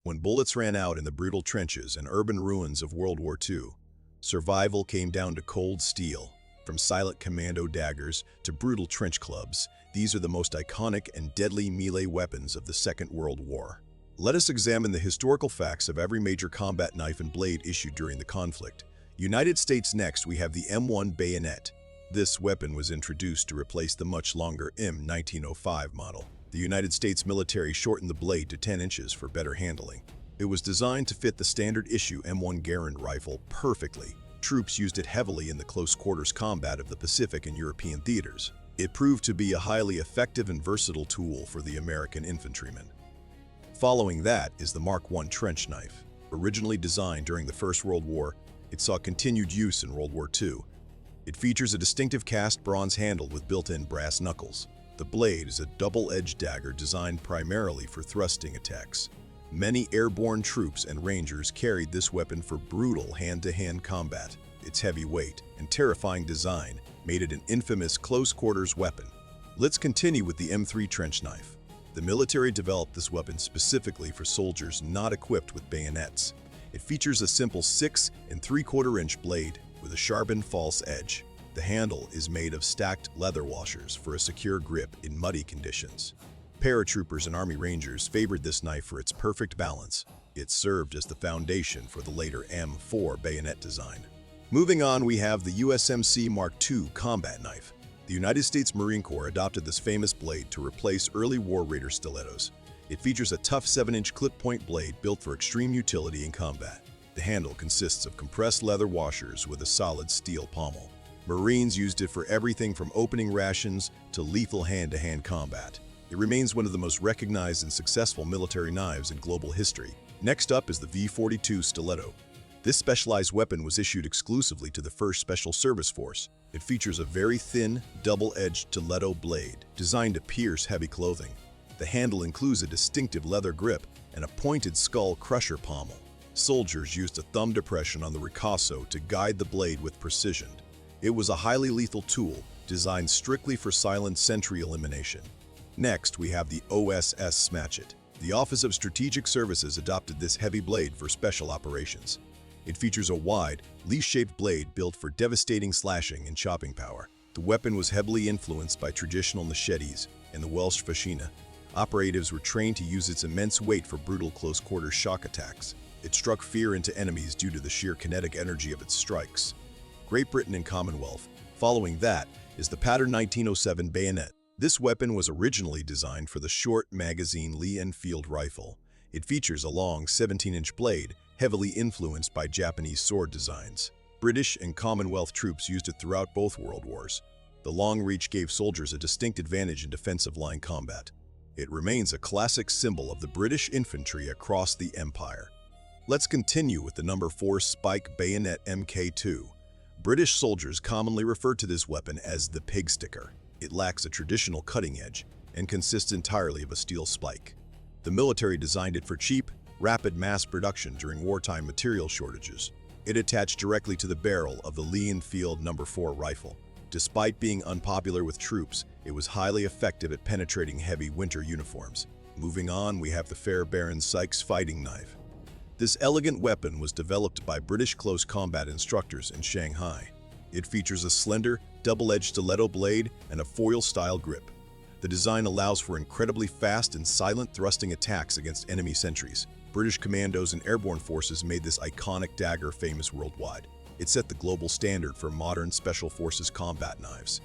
When bullets ran out in the brutal trenches and urban ruins of World War II, survival came down to cold steel. From silent commando daggers to brutal trench clubs, these are the most iconic and deadly melee weapons of the Second World War. Let us examine the historical facts of every major combat knife and blade issued during the conflict. United States next, we have the M1 Bayonet. This weapon was introduced to replace the much longer M1905 model. The United States military shortened the blade to 10 inches for better handling. It was designed to fit the standard issue M1 Garand rifle perfectly. Troops used it heavily in the close quarters combat of the Pacific and European theaters. It proved to be a highly effective and versatile tool for the American infantrymen. Following that is the Mark I trench knife. Originally designed during the First World War, it saw continued use in World War II. It features a distinctive cast bronze handle with built-in brass knuckles. The blade is a double-edged dagger designed primarily for thrusting attacks. Many airborne troops and rangers carried this weapon for brutal hand-to-hand combat. Its heavy weight and terrifying design made it an infamous close-quarters weapon. Let's continue with the M3 trench knife. The military developed this weapon specifically for soldiers not equipped with bayonets. It features a simple 6 3/4-inch blade with a sharpened false edge. The handle is made of stacked leather washers for a secure grip in muddy conditions. Paratroopers and Army Rangers favored this knife for its perfect balance. It served as the foundation for the later M4 bayonet design. Moving on, we have the USMC Mark II combat knife. The United States Marine Corps adopted this famous blade to replace early War Raider stilettos. It features a tough 7-inch clip-point blade built for extreme utility in combat. The handle consists of compressed leather washers with a solid steel pommel. Marines used it for everything from opening rations to lethal hand-to-hand combat. It remains one of the most recognized and successful military knives in global history. Next up is the V-42 stiletto. This specialized weapon was issued exclusively to the 1st Special Service Force. It features a very thin, double-edged stiletto blade designed to pierce heavy clothing. The handle includes a distinctive leather grip and a pointed skull crusher pommel. Soldiers used a thumb depression on the ricasso to guide the blade with precision. It was a highly lethal tool designed strictly for silent sentry elimination. Next, we have the OSS Smatchet. The Office of Strategic Services adopted this heavy blade for special operations. It features a wide, leaf-shaped blade built for devastating slashing and chopping power. The weapon was heavily influenced by traditional machetes and the Welsh fascina. Operatives were trained to use its immense weight for brutal close-quarter shock attacks. It struck fear into enemies due to the sheer kinetic energy of its strikes. Great Britain and Commonwealth. Following that is the Pattern 1907 bayonet. This weapon was originally designed for the short-magazine Lee Enfield rifle. It features a long 17-inch blade, heavily influenced by Japanese sword designs. British and Commonwealth troops used it throughout both World Wars. The long reach gave soldiers a distinct advantage in defensive line combat. It remains a classic symbol of the British infantry across the empire. Let's continue with the No. 4 Spike Bayonet Mk2. British soldiers commonly refer to this weapon as the pig sticker. It lacks a traditional cutting edge and consists entirely of a steel spike. The military designed it for cheap, rapid mass production during wartime material shortages. It attached directly to the barrel of the Lee Enfield No. 4 rifle. Despite being unpopular with troops, it was highly effective at penetrating heavy winter uniforms. Moving on, we have the Fairbairn-Sykes fighting knife. This elegant weapon was developed by British close combat instructors in Shanghai. It features a slender, double-edged stiletto blade and a foil-style grip. The design allows for incredibly fast and silent thrusting attacks against enemy sentries. British commandos and airborne forces made this iconic dagger famous worldwide. It set the global standard for modern special forces combat knives.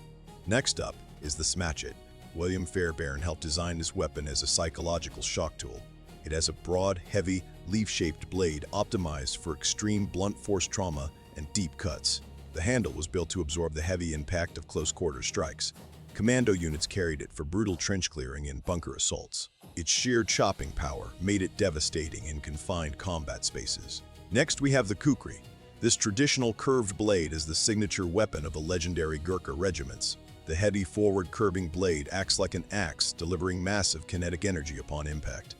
Next up is the Smatchet. William Fairbairn helped design this weapon as a psychological shock tool. It has a broad, heavy, leaf-shaped blade optimized for extreme blunt force trauma and deep cuts. The handle was built to absorb the heavy impact of close-quarter strikes. Commando units carried it for brutal trench clearing and bunker assaults. Its sheer chopping power made it devastating in confined combat spaces. Next, we have the Kukri. This traditional curved blade is the signature weapon of the legendary Gurkha regiments. The heavy forward curving blade acts like an axe, delivering massive kinetic energy upon impact.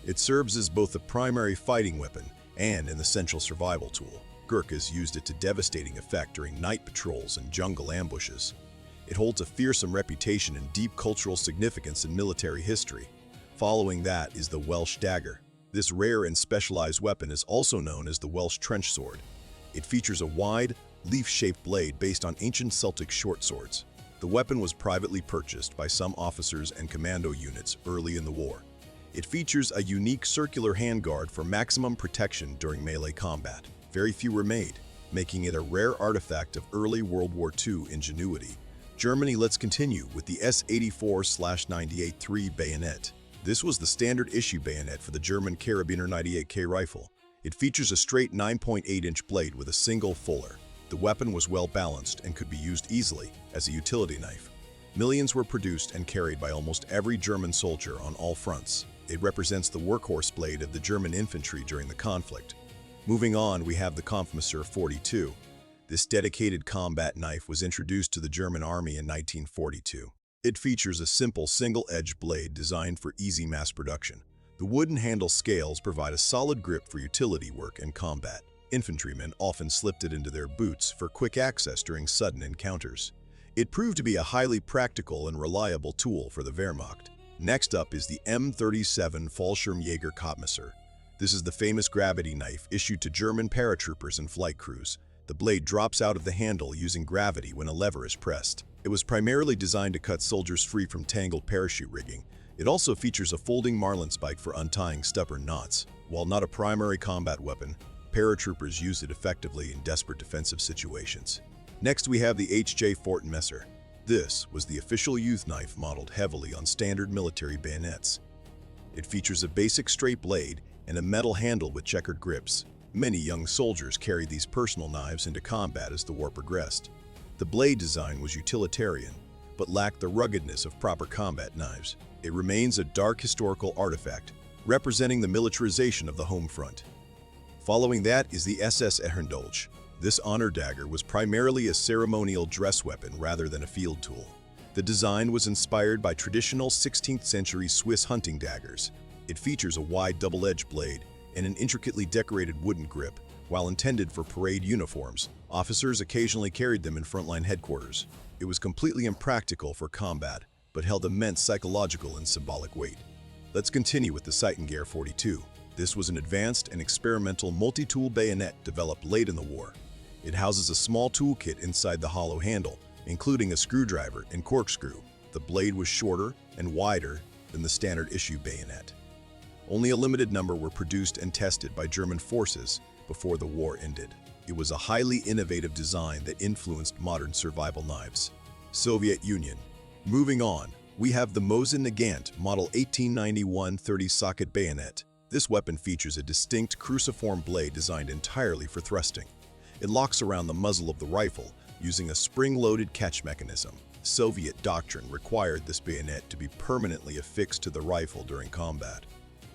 It serves as both a primary fighting weapon and an essential survival tool. Gurkhas used it to devastating effect during night patrols and jungle ambushes. It holds a fearsome reputation and deep cultural significance in military history. Following that is the Welsh dagger. This rare and specialized weapon is also known as the Welsh trench sword. It features a wide, leaf-shaped blade based on ancient Celtic short swords. The weapon was privately purchased by some officers and commando units early in the war. It features a unique circular handguard for maximum protection during melee combat. Very few were made, making it a rare artifact of early World War II ingenuity. Germany. Let's continue with the S84/98-3 bayonet. This was the standard issue bayonet for the German Karabiner 98K rifle. It features a straight 9.8-inch blade with a single fuller. The weapon was well balanced and could be used easily as a utility knife. Millions were produced and carried by almost every German soldier on all fronts. It represents the workhorse blade of the German infantry during the conflict. Moving on, we have the Kampfmesser 42. This dedicated combat knife was introduced to the German army in 1942. It features a simple single-edged blade designed for easy mass production. The wooden handle scales provide a solid grip for utility work and combat. Infantrymen often slipped it into their boots for quick access during sudden encounters. It proved to be a highly practical and reliable tool for the Wehrmacht. Next up is the M37 Fallschirmjäger Kampfmesser. This is the famous gravity knife issued to German paratroopers and flight crews. The blade drops out of the handle using gravity when a lever is pressed. It was primarily designed to cut soldiers free from tangled parachute rigging. It also features a folding marlinspike for untying stubborn knots. While not a primary combat weapon, paratroopers use it effectively in desperate defensive situations. Next, we have the H.J. Fortin Messer. This was the official youth knife modeled heavily on standard military bayonets. It features a basic straight blade and a metal handle with checkered grips. Many young soldiers carried these personal knives into combat as the war progressed. The blade design was utilitarian, but lacked the ruggedness of proper combat knives. It remains a dark historical artifact, representing the militarization of the home front. Following that is the SS Ehrendolch. This honor dagger was primarily a ceremonial dress weapon rather than a field tool. The design was inspired by traditional 16th century Swiss hunting daggers. It features a wide double-edged blade and an intricately decorated wooden grip. While intended for parade uniforms, officers occasionally carried them in frontline headquarters. It was completely impractical for combat, but held immense psychological and symbolic weight. Let's continue with the Seitengewehr 42. This was an advanced and experimental multi-tool bayonet developed late in the war. It houses a small toolkit inside the hollow handle, including a screwdriver and corkscrew. The blade was shorter and wider than the standard issue bayonet. Only a limited number were produced and tested by German forces before the war ended. It was a highly innovative design that influenced modern survival knives. Soviet Union. Moving on, we have the Mosin Nagant Model 1891 30-socket bayonet. This weapon features a distinct cruciform blade designed entirely for thrusting. It locks around the muzzle of the rifle using a spring-loaded catch mechanism. Soviet doctrine required this bayonet to be permanently affixed to the rifle during combat.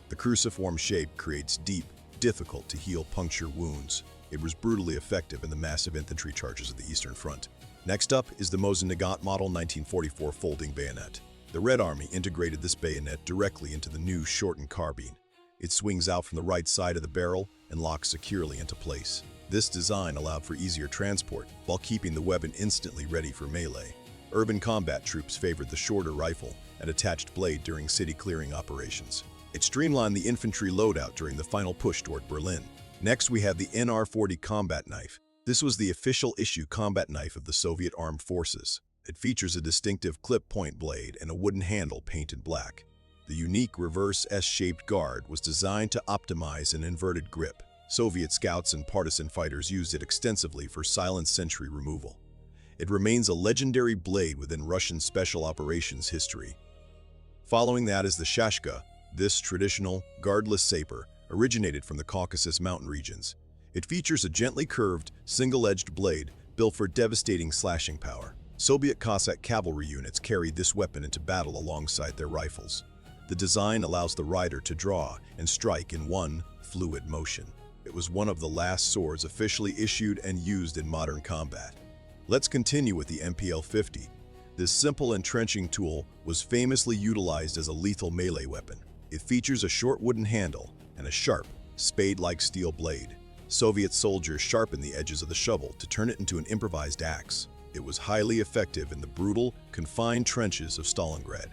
The cruciform shape creates deep, difficult-to-heal puncture wounds. It was brutally effective in the massive infantry charges of the Eastern Front. Next up is the Mosin Nagant Model 1944 folding bayonet. The Red Army integrated this bayonet directly into the new shortened carbine. It swings out from the right side of the barrel and locks securely into place. This design allowed for easier transport while keeping the weapon instantly ready for melee. Urban combat troops favored the shorter rifle and attached blade during city-clearing operations. It streamlined the infantry loadout during the final push toward Berlin. Next, we have the NR-40 combat knife. This was the official issue combat knife of the Soviet Armed Forces. It features a distinctive clip-point blade and a wooden handle painted black. The unique reverse S-shaped guard was designed to optimize an inverted grip. Soviet scouts and partisan fighters used it extensively for silent sentry removal. It remains a legendary blade within Russian special operations history. Following that is the Shashka. This traditional, guardless saber originated from the Caucasus mountain regions. It features a gently curved, single-edged blade built for devastating slashing power. Soviet Cossack cavalry units carried this weapon into battle alongside their rifles. The design allows the rider to draw and strike in one fluid motion. It was one of the last swords officially issued and used in modern combat. Let's continue with the MPL-50. This simple entrenching tool was famously utilized as a lethal melee weapon. It features a short wooden handle and a sharp, spade-like steel blade. Soviet soldiers sharpened the edges of the shovel to turn it into an improvised axe. It was highly effective in the brutal, confined trenches of Stalingrad.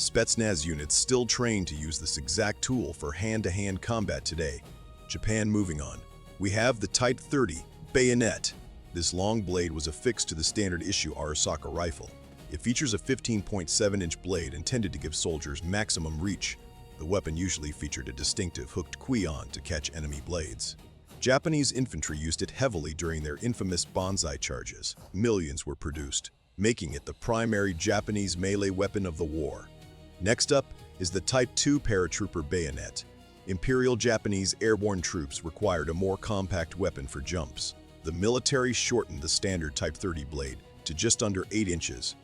Spetsnaz units still train to use this exact tool for hand-to-hand combat today. Japan. Moving on, we have the Type 30 Bayonet. This long blade was affixed to the standard issue Arisaka rifle. It features a 15.7-inch blade intended to give soldiers maximum reach. The weapon usually featured a distinctive hooked kuion to catch enemy blades. Japanese infantry used it heavily during their infamous banzai charges. Millions were produced, making it the primary Japanese melee weapon of the war. Next up is the Type 2 Paratrooper Bayonet. Imperial Japanese airborne troops required a more compact weapon for jumps. The military shortened the standard Type 30 blade to just under 8 inches.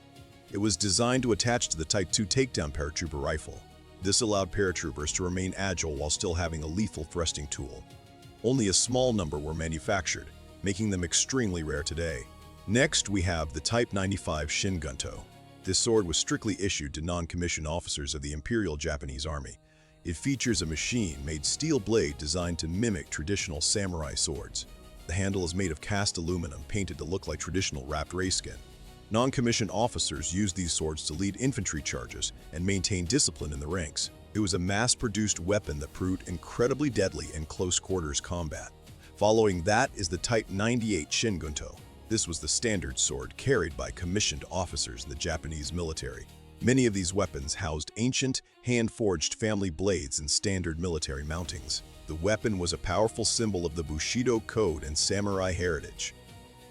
It was designed to attach to the Type 2 takedown paratrooper rifle. This allowed paratroopers to remain agile while still having a lethal thrusting tool. Only a small number were manufactured, making them extremely rare today. Next, we have the Type 95 shin-gunto. This sword was strictly issued to non-commissioned officers of the Imperial Japanese Army. It features a machine-made steel blade designed to mimic traditional samurai swords. The handle is made of cast aluminum painted to look like traditional wrapped rayskin. Non-commissioned officers used these swords to lead infantry charges and maintain discipline in the ranks. It was a mass-produced weapon that proved incredibly deadly in close-quarters combat. Following that is the Type 98 shin-gunto. This was the standard sword carried by commissioned officers in the Japanese military. Many of these weapons housed ancient, hand-forged family blades and standard military mountings. The weapon was a powerful symbol of the Bushido code and samurai heritage.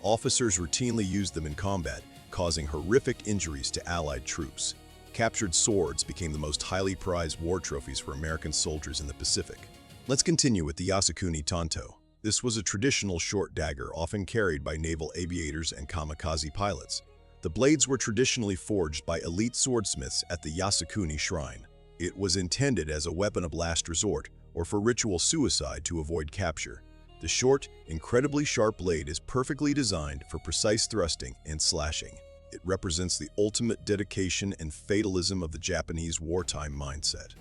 Officers routinely used them in combat, causing horrific injuries to Allied troops. Captured swords became the most highly prized war trophies for American soldiers in the Pacific. Let's continue with the Yasukuni Tanto. This was a traditional short dagger often carried by naval aviators and kamikaze pilots. The blades were traditionally forged by elite swordsmiths at the Yasukuni Shrine. It was intended as a weapon of last resort or for ritual suicide to avoid capture. The short, incredibly sharp blade is perfectly designed for precise thrusting and slashing. It represents the ultimate dedication and fatalism of the Japanese wartime mindset.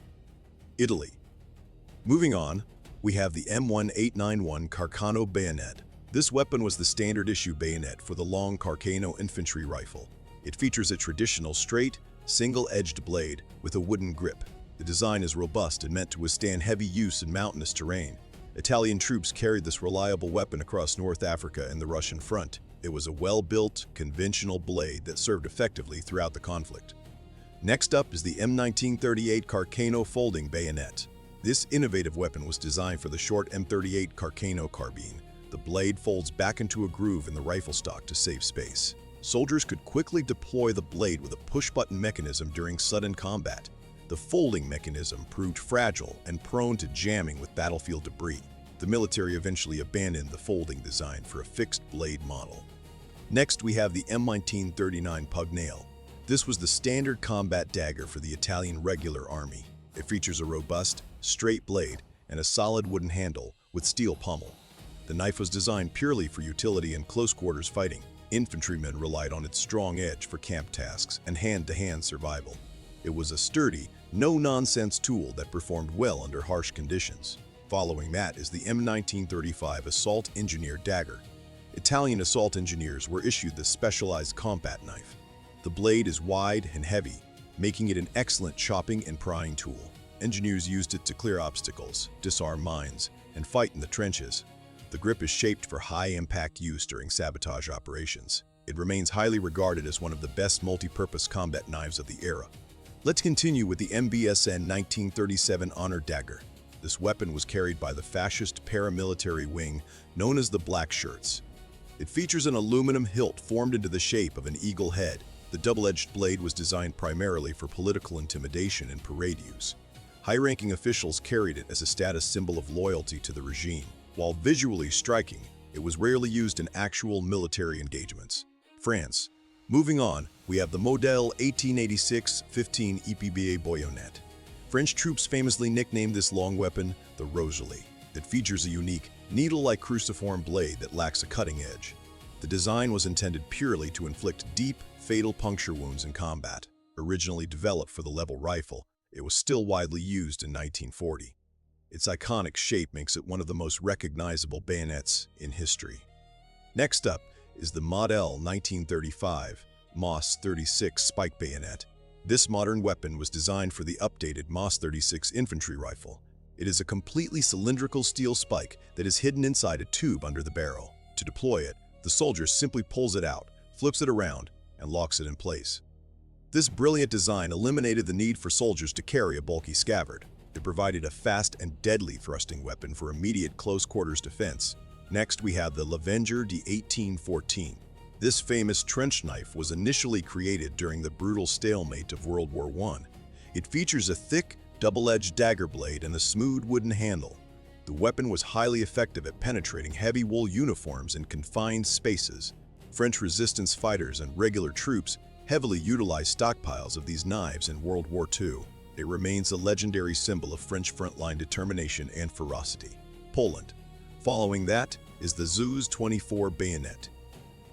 Italy. Moving on, we have the M1891 Carcano bayonet. This weapon was the standard issue bayonet for the long Carcano infantry rifle. It features a traditional straight, single-edged blade with a wooden grip. The design is robust and meant to withstand heavy use in mountainous terrain. Italian troops carried this reliable weapon across North Africa and the Russian front. It was a well-built, conventional blade that served effectively throughout the conflict. Next up is the M1938 Carcano folding bayonet. This innovative weapon was designed for the short M38 Carcano carbine. The blade folds back into a groove in the rifle stock to save space. Soldiers could quickly deploy the blade with a push-button mechanism during sudden combat. The folding mechanism proved fragile and prone to jamming with battlefield debris. The military eventually abandoned the folding design for a fixed blade model. Next, we have the M1939 Pugnail. This was the standard combat dagger for the Italian Regular Army. It features a robust, straight blade and a solid wooden handle with steel pommel. The knife was designed purely for utility and close-quarters fighting. Infantrymen relied on its strong edge for camp tasks and hand-to-hand survival. It was a sturdy, no-nonsense tool that performed well under harsh conditions. Following that is the M1935 Assault Engineer Dagger. Italian assault engineers were issued this specialized combat knife. The blade is wide and heavy, making it an excellent chopping and prying tool. Engineers used it to clear obstacles, disarm mines, and fight in the trenches. The grip is shaped for high-impact use during sabotage operations. It remains highly regarded as one of the best multi-purpose combat knives of the era. Let's continue with the MBSN 1937 Honor Dagger. This weapon was carried by the fascist paramilitary wing known as the Black Shirts. It features an aluminum hilt formed into the shape of an eagle head. The double-edged blade was designed primarily for political intimidation and parade use. High-ranking officials carried it as a status symbol of loyalty to the regime. While visually striking, it was rarely used in actual military engagements. France. Moving on, we have the Model 1886-15 EPBA Bayonet. French troops famously nicknamed this long weapon the Rosalie. It features a unique, needle-like cruciform blade that lacks a cutting edge. The design was intended purely to inflict deep, fatal puncture wounds in combat. Originally developed for the level rifle, it was still widely used in 1940. Its iconic shape makes it one of the most recognizable bayonets in history. Next up is the Model 1935 MOS 36 Spike Bayonet. This modern weapon was designed for the updated MAS-36 infantry rifle. It is a completely cylindrical steel spike that is hidden inside a tube under the barrel. To deploy it, the soldier simply pulls it out, flips it around, and locks it in place. This brilliant design eliminated the need for soldiers to carry a bulky scabbard. It provided a fast and deadly thrusting weapon for immediate close-quarters defense. Next, we have the Levenger D1814. This famous trench knife was initially created during the brutal stalemate of World War I. It features a thick, double-edged dagger blade and a smooth wooden handle. The weapon was highly effective at penetrating heavy wool uniforms in confined spaces. French resistance fighters and regular troops heavily utilized stockpiles of these knives in World War II. It remains a legendary symbol of French frontline determination and ferocity. Poland. Following that is the Zeus 24 Bayonet.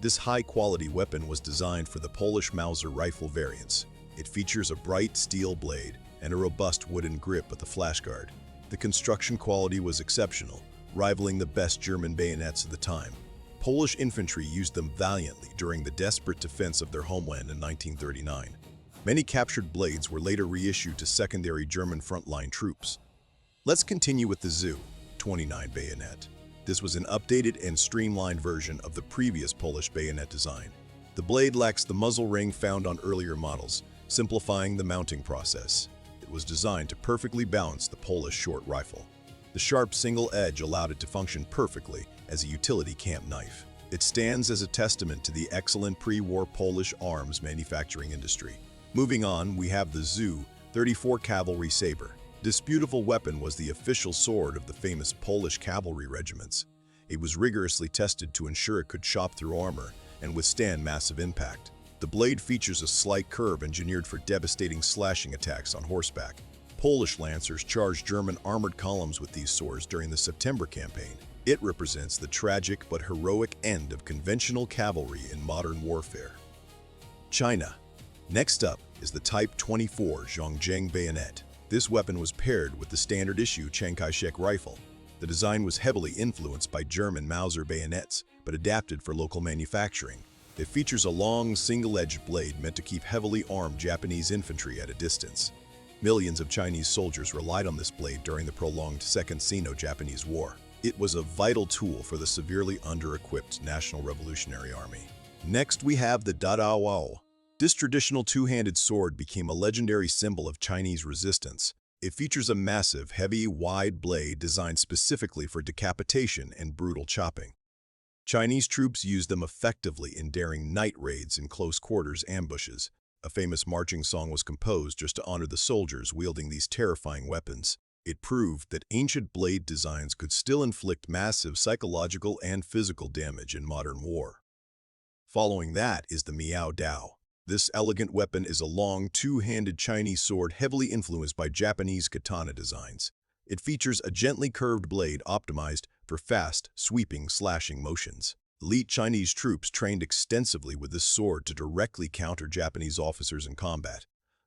This high-quality weapon was designed for the Polish Mauser rifle variants. It features a bright steel blade and a robust wooden grip with a flashguard. The construction quality was exceptional, rivaling the best German bayonets of the time. Polish infantry used them valiantly during the desperate defense of their homeland in 1939. Many captured blades were later reissued to secondary German frontline troops. Let's continue with the Zu 29 bayonet. This was an updated and streamlined version of the previous Polish bayonet design. The blade lacks the muzzle ring found on earlier models, simplifying the mounting process. It was designed to perfectly balance the Polish short rifle. The sharp single edge allowed it to function perfectly as a utility camp knife. It stands as a testament to the excellent pre-war Polish arms manufacturing industry. Moving on, we have the Zu 34 Cavalry Saber. This beautiful weapon was the official sword of the famous Polish cavalry regiments. It was rigorously tested to ensure it could chop through armor and withstand massive impact. The blade features a slight curve engineered for devastating slashing attacks on horseback. Polish lancers charged German armored columns with these swords during the September campaign. It represents the tragic but heroic end of conventional cavalry in modern warfare. China. Next up is the Type 24 Zhongzheng bayonet. This weapon was paired with the standard issue Chiang Kai-shek rifle. The design was heavily influenced by German Mauser bayonets, but adapted for local manufacturing. It features a long, single-edged blade meant to keep heavily armed Japanese infantry at a distance. Millions of Chinese soldiers relied on this blade during the prolonged Second Sino-Japanese War. It was a vital tool for the severely under-equipped National Revolutionary Army. Next, we have the WW2. This traditional two-handed sword became a legendary symbol of Chinese resistance. It features a massive, heavy, wide blade designed specifically for decapitation and brutal chopping. Chinese troops used them effectively in daring night raids and close-quarters ambushes. A famous marching song was composed just to honor the soldiers wielding these terrifying weapons. It proved that ancient blade designs could still inflict massive psychological and physical damage in modern war. Following that is the Miao Dao. This elegant weapon is a long, two-handed Chinese sword heavily influenced by Japanese katana designs. It features a gently curved blade optimized for fast, sweeping, slashing motions. Elite Chinese troops trained extensively with this sword to directly counter Japanese officers in combat.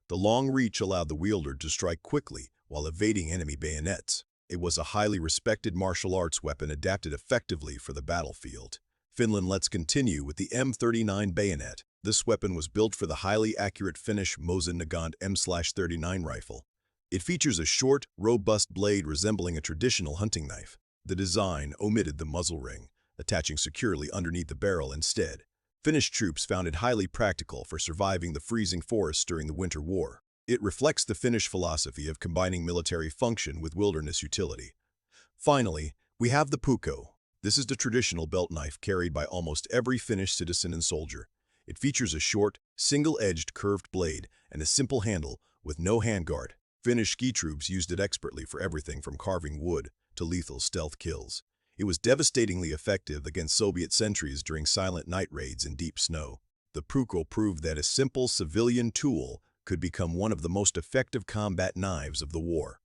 The long reach allowed the wielder to strike quickly while evading enemy bayonets. It was a highly respected martial arts weapon adapted effectively for the battlefield. Finland. Let's continue with the M39 bayonet. This weapon was built for the highly accurate Finnish Mosin Nagant M/39 rifle. It features a short, robust blade resembling a traditional hunting knife. The design omitted the muzzle ring, attaching securely underneath the barrel instead. Finnish troops found it highly practical for surviving the freezing forests during the Winter War. It reflects the Finnish philosophy of combining military function with wilderness utility. Finally, we have the Puukko. This is the traditional belt knife carried by almost every Finnish citizen and soldier. It features a short, single-edged curved blade and a simple handle with no handguard. Finnish ski troops used it expertly for everything from carving wood to lethal stealth kills. It was devastatingly effective against Soviet sentries during silent night raids in deep snow. The Puukko proved that a simple civilian tool could become one of the most effective combat knives of the war.